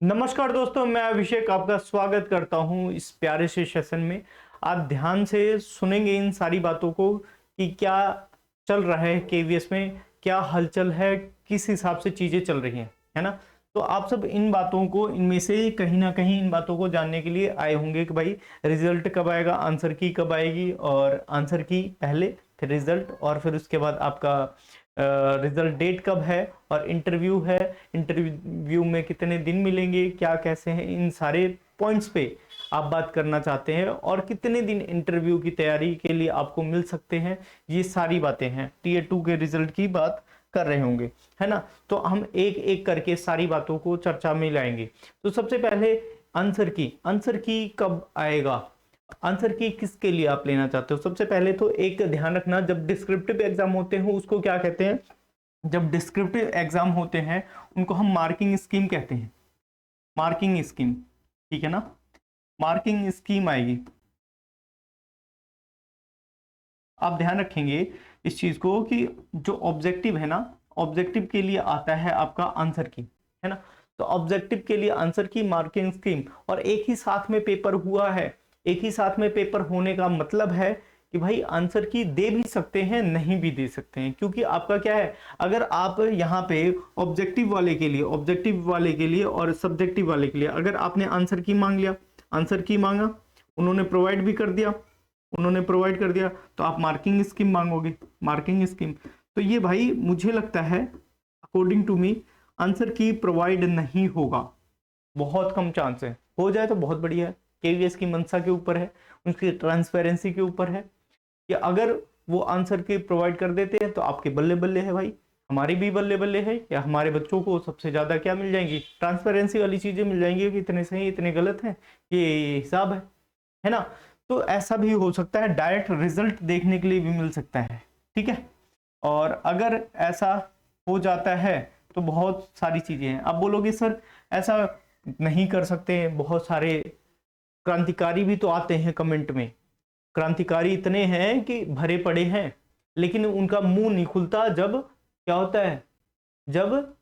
नमस्कार दोस्तों, मैं अभिषेक आपका स्वागत करता हूं इस प्यारे से सेशन में। आप ध्यान से सुनेंगे इन सारी बातों को कि क्या चल रहा है केवीएस में, क्या हलचल है, किस हिसाब से चीजें चल रही हैं, है ना। तो आप सब इन बातों को, इनमें से कहीं ना कहीं इन बातों को जानने के लिए आए होंगे कि भाई रिजल्ट कब आएगा, आंसर की कब आएगी, और आंसर की पहले फिर रिजल्ट, और फिर उसके बाद आपका रिजल्ट डेट कब है, और इंटरव्यू है, इंटरव्यू में कितने दिन मिलेंगे, क्या कैसे हैं, इन सारे पॉइंट्स पे आप बात करना चाहते हैं, और कितने दिन इंटरव्यू की तैयारी के लिए आपको मिल सकते हैं। ये सारी बातें हैं, टीयर 2 के रिजल्ट की बात कर रहे होंगे, है ना। तो हम एक एक करके सारी बातों को चर्चा में लाएंगे। तो सबसे पहले आंसर की कब आएगा, आंसर की किसके लिए आप लेना चाहते हो। सबसे पहले तो एक ध्यान रखना, जब डिस्क्रिप्टिव एग्जाम होते हैं उसको क्या कहते हैं, जब डिस्क्रिप्टिव एग्जाम होते हैं उनको हम मार्किंग स्कीम कहते हैं। मार्किंग स्कीम, ठीक है ना, मार्किंग स्कीम आएगी। आप ध्यान रखेंगे इस चीज को कि जो ऑब्जेक्टिव है ना, ऑब्जेक्टिव के लिए आता है आपका आंसर की, है ना। तो ऑब्जेक्टिव के लिए आंसर की, मार्किंग स्कीम, और एक ही साथ में पेपर हुआ है। एक ही साथ में पेपर होने का मतलब है कि भाई आंसर की दे भी सकते हैं, नहीं भी दे सकते हैं, क्योंकि आपका क्या है, अगर आप यहाँ पे ऑब्जेक्टिव वाले के लिए और सब्जेक्टिव वाले के लिए अगर आपने आंसर की मांग लिया, आंसर की मांगा, उन्होंने प्रोवाइड भी कर दिया, तो आप मार्किंग स्कीम मांगोगे, मार्किंग स्कीम। तो ये भाई मुझे लगता है, अकॉर्डिंग टू मी, आंसर की प्रोवाइड नहीं होगा, बहुत कम चांस है। हो जाए तो बहुत बढ़िया है, केवीएस की मंशा के ऊपर है, उनकी ट्रांसपेरेंसी के ऊपर है कि अगर वो आंसर की प्रोवाइड कर देते हैं तो आपके बल्ले बल्ले है भाई, हमारी भी बल्ले बल्ले है, या हमारे बच्चों को सबसे ज्यादा क्या मिल जाएंगी, ट्रांसपेरेंसी वाली चीजें मिल जाएंगी कि इतने सही इतने गलत हैं, ये हिसाब है ना। तो ऐसा भी हो सकता है, डायरेक्ट रिजल्ट देखने के लिए भी मिल सकता है, ठीक है। और अगर ऐसा हो जाता है तो बहुत सारी चीजें हैं। आप बोलोगे सर ऐसा नहीं कर सकते, बहुत सारे क्रांतिकारी भी तो आते हैं कमेंट में, क्रांतिकारी इतने हैं कि भरे पड़े हैं, लेकिन उनका मुंह नहीं खुलता जब क्या होता है, जब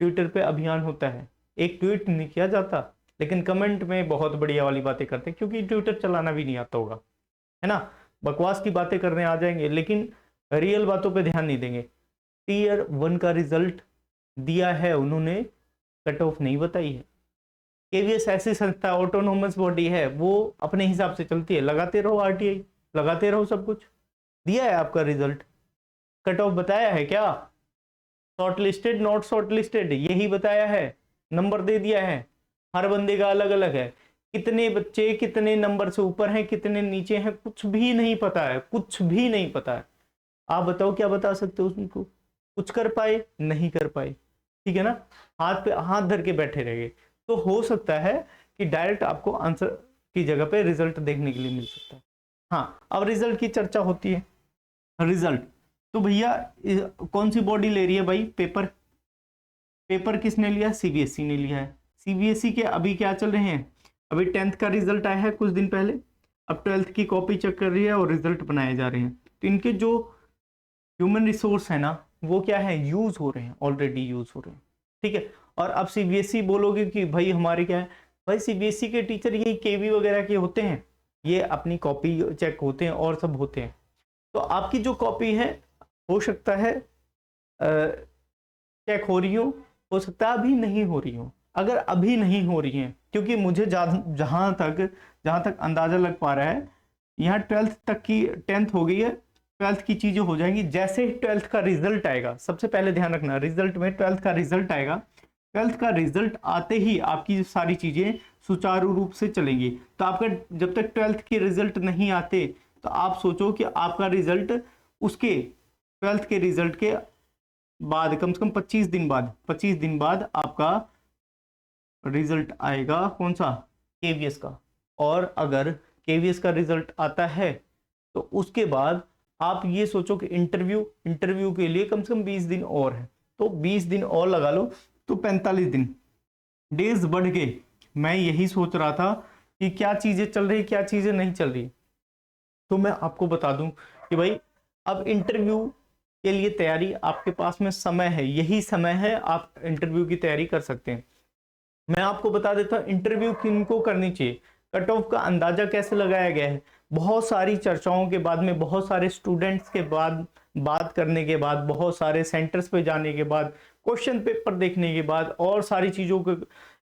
ट्विटर पे अभियान होता है, एक ट्वीट नहीं किया जाता, लेकिन कमेंट में बहुत बढ़िया वाली बातें करते हैं, क्योंकि ट्विटर चलाना भी नहीं आता होगा, है ना। बकवास की बातें करने आ जाएंगे, लेकिन रियल बातों पे ध्यान नहीं देंगे। टीयर 1 का रिजल्ट दिया है उन्होंने, कट ऑफ नहीं बताई है। केवीएस ऐसी संस्था, ऑटोनोमस बॉडी है, वो अपने हिसाब से चलती है, लगाते रहो आरटीआई, लगाते रहो सब कुछ। दिया है आपका रिजल्ट, कट ऑफ बताया है क्या, short listed not short listed यही बताया है, नंबर दे दिया है, हर बंदे का अलग अलग है, कितने बच्चे कितने नंबर से ऊपर हैं कितने नीचे हैं कुछ भी नहीं पता है, कुछ भी नहीं पता है। आप बताओ क्या बता सकते हो उनको, कुछ कर पाए, नहीं कर पाए, ठीक है ना, हाथ पे हाथ धर के बैठे रह गए। तो हो सकता है कि डायरेक्ट आपको आंसर की जगह पे रिजल्ट देखने के लिए मिल सकता है। हाँ, अब रिजल्ट की चर्चा होती है। रिजल्ट तो भैया कौन सी बॉडी ले रही है भाई, पेपर, पेपर किसने लिया, सीबीएसई ने लिया है। सीबीएसई के अभी क्या चल रहे हैं, अभी 10th का रिजल्ट आया है कुछ दिन पहले, अब 12th की कॉपी चेक कर रही है और रिजल्ट बनाए जा रहे हैं। तो इनके जो ह्यूमन रिसोर्स है ना, वो क्या है, यूज हो रहे हैं, ऑलरेडी यूज हो रहे हैं, ठीक है। और अब सीबीएसई बोलोगे कि भाई हमारे क्या है, भाई सीबीएसई के टीचर यही केवी वगैरह के होते हैं, ये अपनी कॉपी चेक होते हैं और सब होते हैं। तो आपकी जो कॉपी है हो सकता है चेक हो रही हो सकता है अभी नहीं हो रही हो। अगर अभी नहीं हो रही है, क्योंकि मुझे जहां तक अंदाजा लग पा रहा है, यहाँ 12th तक की, 10th हो गई है, 12th की चीजें हो जाएंगी जैसे ही 12th का रिजल्ट आएगा। सबसे पहले ध्यान रखना, रिजल्ट में 12th का रिजल्ट आएगा, 12th का रिजल्ट आते ही आपकी सारी चीजें सुचारू रूप से चलेंगी। तो आपका जब तक 12th के रिजल्ट नहीं आते, तो आप सोचो कि आपका रिजल्ट उसके 12th के रिजल्ट के बाद कम से कम 25 दिन बाद आपका रिजल्ट आएगा, कौन सा, केवीएस का। और अगर केवीएस का रिजल्ट आता है तो उसके बाद आप ये सोचो कि इंटरव्यू के लिए कम से कम 20 दिन और है, तो 20 दिन और लगा लो, तो 45 दिन, डेज बढ़ के। मैं यही सोच रहा था कि क्या चीजें चल रही क्या चीजें नहीं चल रही। तो मैं आपको बता दूं कि भाई अब इंटरव्यू के लिए तैयारी, आपके पास में समय है, यही समय है, आप इंटरव्यू की तैयारी कर सकते हैं। मैं आपको बता देता हूँ इंटरव्यू किनको करनी चाहिए, कट ऑफ का अंदाजा कैसे लगाया गया है। बहुत सारी चर्चाओं के बाद में, बहुत सारे स्टूडेंट्स के बाद बात करने के बाद, बहुत सारे सेंटर्स पे जाने के बाद, क्वेश्चन पेपर देखने के बाद और सारी चीज़ों को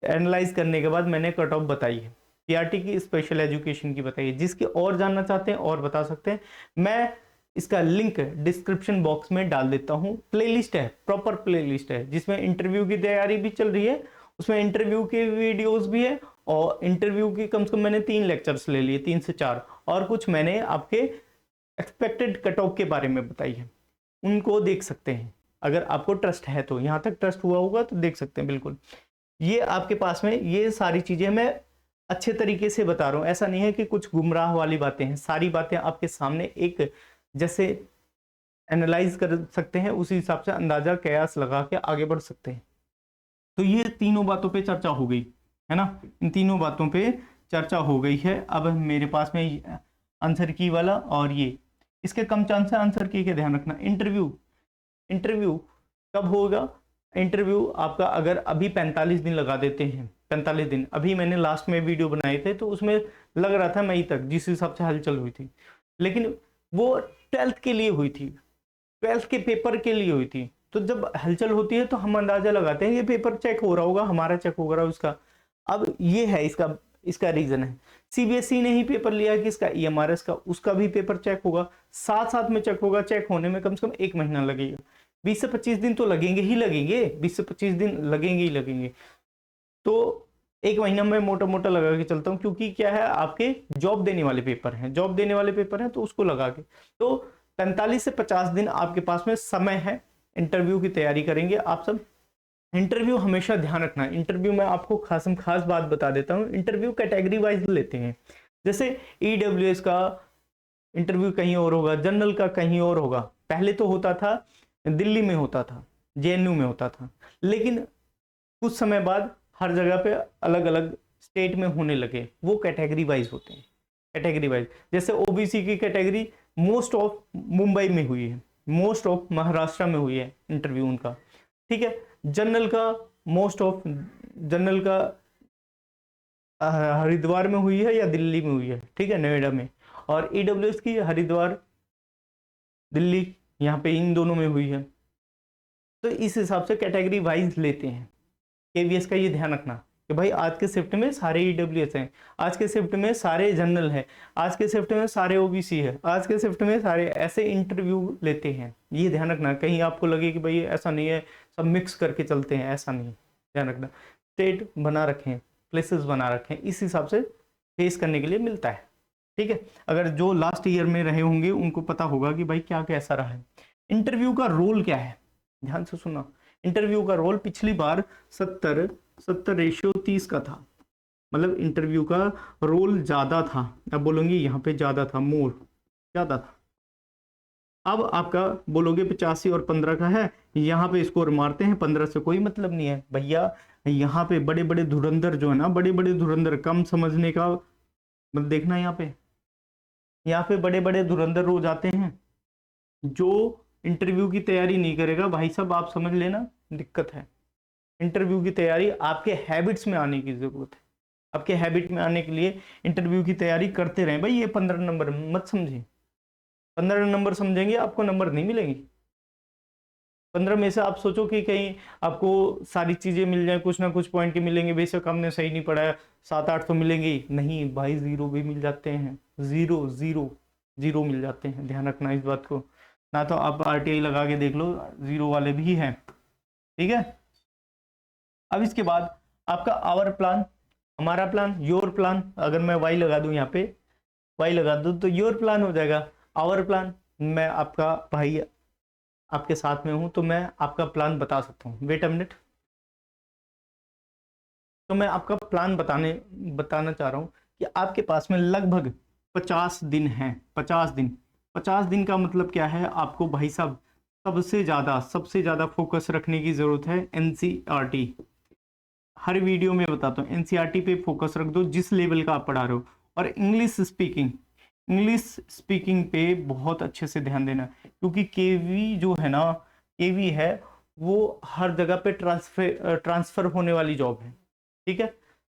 एनालाइज करने के बाद मैंने कट ऑफ बताई है। पीआरटी की स्पेशल एजुकेशन की बताई है। जिसके और जानना चाहते हैं और बता सकते हैं, मैं इसका लिंक डिस्क्रिप्शन बॉक्स में डाल देता हूँ। प्लेलिस्ट है, प्रॉपर प्लेलिस्ट है, जिसमें इंटरव्यू की तैयारी भी चल रही है, उसमें इंटरव्यू के वीडियोस भी है, और इंटरव्यू की कम से कम मैंने 3 लेक्चर्स ले लिए, 3 से 4, और कुछ मैंने आपके एक्सपेक्टेड कट ऑफ के बारे में बताई है, उनको देख सकते हैं। अगर आपको ट्रस्ट है तो, यहाँ तक ट्रस्ट हुआ होगा तो देख सकते हैं बिल्कुल। ये आपके पास में ये सारी चीजें मैं अच्छे तरीके से बता रहा हूँ, ऐसा नहीं है कि कुछ गुमराह वाली बातें हैं। सारी बातें आपके सामने एक जैसे एनालाइज कर सकते हैं, उसी हिसाब से अंदाजा कयास लगा के आगे बढ़ सकते हैं। तो ये तीनों बातों पे चर्चा हो गई है ना, इन तीनों बातों पे चर्चा हो गई है। अब मेरे पास में आंसर की वाला और ये, इसके कम चांस है आंसर की के, ध्यान रखना। इंटरव्यू कब होगा? इंटरव्यू आपका अगर अभी 45 दिन लगा देते हैं, 45 दिन, अभी मैंने लास्ट में वीडियो बनाए थे तो उसमें लग रहा था मई तक, जिस हिसाब से हलचल हुई थी, लेकिन वो 12th के लिए हुई थी, 12th के पेपर के लिए हुई थी। तो जब हलचल होती है तो हम अंदाजा लगाते हैं ये पेपर चेक हो रहा होगा, हमारा चेक हो रहा है उसका। अब ये है इसका रीजन है, सीबीएसई ने ही पेपर लिया कि इसका ईएमआरएस का, उसका भी पेपर चेक होगा, साथ साथ में चेक होगा। चेक होने में कम से कम 1 महीना लगेगा, 20 से 25 दिन तो लगेंगे ही लगेंगे, 20 से 25 दिन लगेंगे ही लगेंगे। तो 1 महीना में मोटा मोटा लगा के चलता हूँ, क्योंकि क्या है, आपके जॉब देने वाले पेपर हैं, जॉब देने वाले पेपर हैं, तो उसको लगा के तो 45 से 50 दिन आपके पास में समय है। इंटरव्यू की तैयारी करेंगे आप सब। इंटरव्यू हमेशा ध्यान रखना, इंटरव्यू में आपको खास बात बता देता हूँ, इंटरव्यू कैटेगरी वाइज लेते हैं। जैसे ईडब्ल्यूएस का इंटरव्यू कहीं और होगा, जनरल का कहीं और होगा। पहले तो होता था दिल्ली में होता था, जेएनयू में होता था, लेकिन कुछ समय बाद हर जगह पे अलग अलग स्टेट में होने लगे। वो कैटेगरी वाइज होते हैं, कैटेगरी वाइज। जैसे ओबीसी की कैटेगरी मोस्ट ऑफ मुंबई में हुई है, मोस्ट ऑफ महाराष्ट्र में हुई है इंटरव्यू उनका, ठीक है। जनरल का मोस्ट ऑफ जनरल का हरिद्वार में हुई है या दिल्ली में हुई है, ठीक है, नोएडा में। और ईडब्ल्यूएस की हरिद्वार, दिल्ली, यहाँ पे इन दोनों में हुई है। तो इस हिसाब से कैटेगरी वाइज लेते हैं। केवीएस का ये ध्यान रखना कि भाई आज के शिफ्ट में सारे ईडब्ल्यूएस हैं, आज के शिफ्ट में सारे जनरल है, आज के शिफ्ट में सारे ओबीसी है, आज के शिफ्ट में सारे, ऐसे इंटरव्यू लेते हैं। ये ध्यान रखना, कहीं आपको लगे कि भाई ऐसा नहीं है, सब मिक्स करके चलते हैं, ऐसा नहीं, ध्यान रखना। स्टेट बना रखें, प्लेसेस बना रखें, इस हिसाब से फेस करने के लिए मिलता है, ठीक है। अगर जो लास्ट ईयर में रहे होंगे उनको पता होगा कि भाई क्या कैसा रहा है। इंटरव्यू का रोल क्या है, ध्यान से सुनना। इंटरव्यू का रोल पिछली बार 70:30 का था, मतलब इंटरव्यू का रोल ज्यादा था। अब बोलोगे यहाँ पे ज्यादा था, मोर ज्यादा था। अब आपका बोलोगे 85 और 15 का है, यहाँ पे स्कोर मारते हैं, 15 से कोई मतलब नहीं है भैया। यहाँ पे बड़े बड़े धुरंधर जो है ना, बड़े बड़े धुरंधर, कम समझने का मतलब देखना, यहाँ पे बड़े बड़े धुरंधर रोज आते हैं। जो इंटरव्यू की तैयारी नहीं करेगा भाई साहब, आप समझ लेना दिक्कत है। इंटरव्यू की तैयारी आपके हैबिट्स में आने की जरूरत है। आपके हैबिट में आने के लिए इंटरव्यू की तैयारी करते रहें भाई। ये 15 नंबर मत समझिए, 15 नंबर समझेंगे आपको नंबर नहीं मिलेंगे। 15 में से आप सोचो कि कहीं आपको सारी चीजें मिल जाए, कुछ ना कुछ पॉइंट के मिलेंगे, बेशक हमने सही नहीं पढ़ा है, 7-8 तो मिलेंगे ही नहीं भाई, 0 भी मिल जाते हैं, 0 मिल जाते हैं, ध्यान रखना इस बात को। ना तो आप आरटीआई लगा के देख लो, 0 वाले भी हैं, ठीक है। अब इसके बाद आपका आवर प्लान, हमारा प्लान, योर प्लान। अगर मैं वाई लगा दूं, यहाँ पे वाई लगा दूं तो योर प्लान हो जाएगा। आवर प्लान, मैं आपका भाई आपके साथ में हूं तो मैं आपका प्लान बता सकता हूं। वेट अ मिनट, तो मैं आपका प्लान बताना चाह रहा हूं कि आपके पास में लगभग 50 दिन हैं। 50 दिन का मतलब क्या है आपको भाई साहब, सबसे ज्यादा फोकस रखने की जरूरत है एनसीईआरटी। हर वीडियो में बताता हूँ, एनसीईआरटी पे फोकस रख दो जिस लेवल का आप पढ़ा रहे हो। और इंग्लिश स्पीकिंग पे बहुत अच्छे से ध्यान देना, क्योंकि केवी जो है ना, केवी है वो हर जगह पे ट्रांसफर होने वाली जॉब है। ठीक है,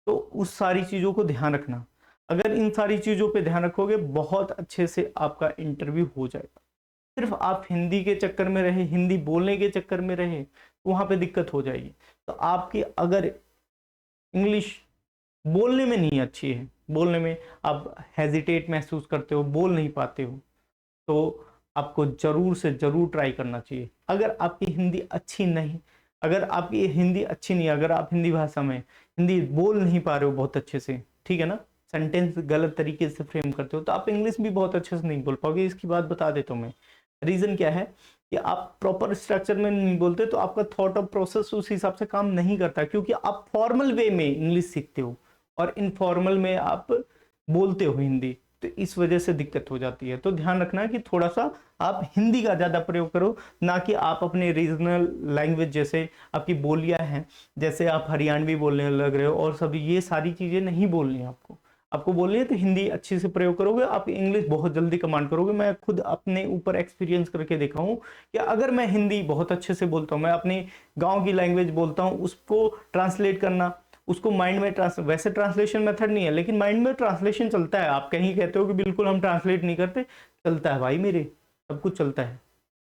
तो उस सारी चीज़ों को ध्यान रखना। अगर इन सारी चीज़ों पे ध्यान रखोगे बहुत अच्छे से आपका इंटरव्यू हो जाएगा। सिर्फ आप हिंदी के चक्कर में रहे, हिंदी बोलने के चक्कर में रहे, तो वहाँ पे दिक्कत हो जाएगी। तो आपकी अगर इंग्लिश बोलने में नहीं अच्छी है, बोलने में आप हेजिटेट महसूस करते हो, बोल नहीं पाते हो, तो आपको ज़रूर से ज़रूर ट्राई करना चाहिए। अगर आपकी हिंदी अच्छी नहीं, अगर आपकी हिंदी अच्छी नहीं, अगर आप हिंदी भाषा में हिंदी बोल नहीं पा रहे हो बहुत अच्छे से, ठीक है ना, सेंटेंस गलत तरीके से फ्रेम करते हो, तो आप इंग्लिश भी बहुत अच्छे से नहीं बोल पाओगे। इसकी बात बता देता हूँ मैं। रीज़न क्या है कि आप प्रॉपर स्ट्रक्चर में नहीं बोलते, तो आपका थॉट ऑफ प्रोसेस उस हिसाब से काम नहीं करता, क्योंकि आप फॉर्मल वे में इंग्लिश सीखते हो और इनफॉर्मल में आप बोलते हो हिंदी, तो इस वजह से दिक्कत हो जाती है। तो ध्यान रखना कि थोड़ा सा आप हिंदी का ज़्यादा प्रयोग करो, ना कि आप अपने रीजनल लैंग्वेज जैसे आपकी बोलियां हैं, जैसे आप हरियाणवी बोलने लग रहे हो और सब, ये सारी चीज़ें नहीं बोलनी है आपको। आपको बोलनी है तो हिंदी अच्छे से प्रयोग करोगे, आप इंग्लिश बहुत जल्दी कमांड करोगे। मैं खुद अपने ऊपर एक्सपीरियंस करके देखा हूँ कि अगर मैं हिंदी बहुत अच्छे से बोलता हूँ, मैं अपने गाँव की लैंग्वेज बोलता हूँ, उसको ट्रांसलेट करना, उसको माइंड में वैसे ट्रांसलेशन मेथड नहीं है, लेकिन माइंड में ट्रांसलेशन चलता है। आप कहीं कहते हो कि बिल्कुल हम ट्रांसलेट नहीं करते, चलता है भाई मेरे, सब कुछ चलता है।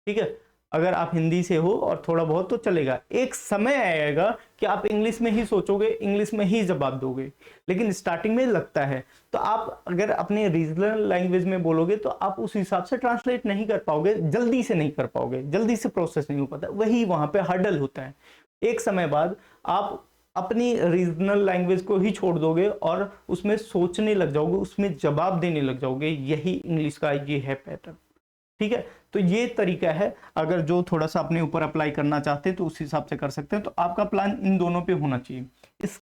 ठीक है, अगर आप हिंदी से हो और थोड़ा बहुत तो चलेगा। एक समय आएगा कि आप इंग्लिश में ही सोचोगे, इंग्लिश में ही जवाब दोगे, लेकिन स्टार्टिंग में लगता है। तो आप अगर अपने रीजनल लैंग्वेज में बोलोगे तो आप उस हिसाब से ट्रांसलेट नहीं कर पाओगे, जल्दी से नहीं कर पाओगे, जल्दी से प्रोसेस नहीं हो पाता, वही वहां पे हर्डल होता है। एक समय बाद आप अपनी रीजनल लैंग्वेज को ही छोड़ दोगे और उसमें सोचने लग जाओगे, उसमें जवाब देने लग जाओगे। यही इंग्लिश का ये है पैटर्न। ठीक है, तो ये तरीका है। अगर जो थोड़ा सा अपने ऊपर अप्लाई करना चाहते हैं तो उस हिसाब से कर सकते हैं। तो आपका प्लान इन दोनों पे होना चाहिए। इस